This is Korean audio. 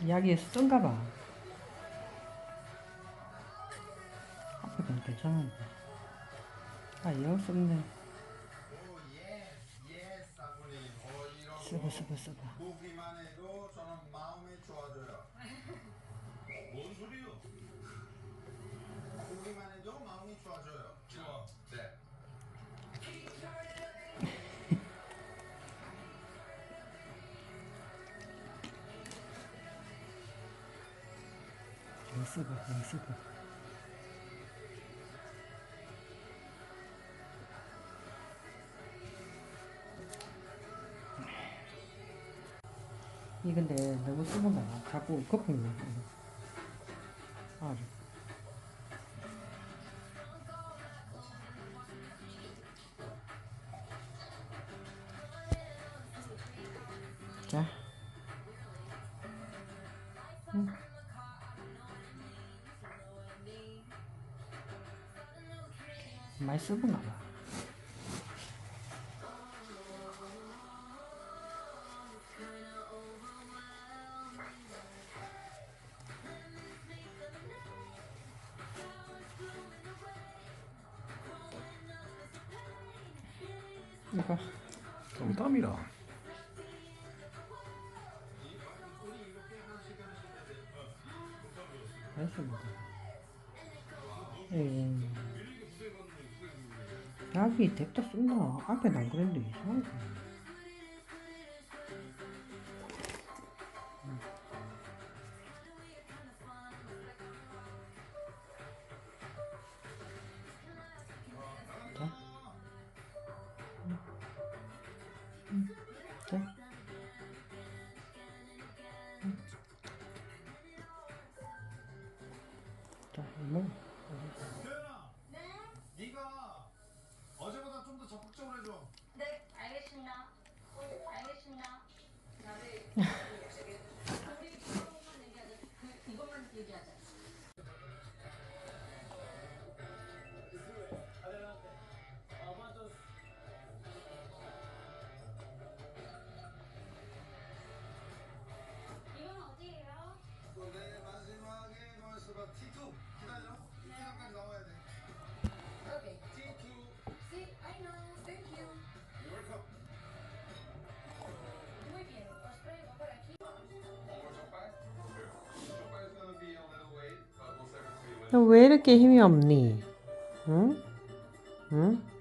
이야기에 쓴가 봐. 앞에 건 괜찮은데. 아, 이거 썼네. 쓰고. 보기만 해도 저는 마음이 좋아져요. 뭔 소리요? 보기만 해도 마음이 좋아져요. 좋아. 네. 쓰고. 이 근데 너무 쓰는다. 자꾸 거품이 나. 아주. 자. 많이 쓰는가 봐. 이거 땀이라. 했습니다. 약이 덱다 쓴다. 앞에는 안 그랬는데 이상하게. 자. 자. 자, 이거. 태연아. 네? 네가 어제보다 좀 더 적극적으로 해줘. 네, 알겠습니다. 알겠습니다. 우리 이것만 얘기하자. 이것만 얘기하자. 이건 어디예요? 내 마지막에 벌써가 T2 기다려. T2까지 나와야 돼. Okay. T2. Sí, I know. Thank you. You're welcome. Muy bien. Os traigo por aquí. Chopper's gonna be a little late, but we'll save it to you. 왜 이렇게 힘이 없니? 응? 응?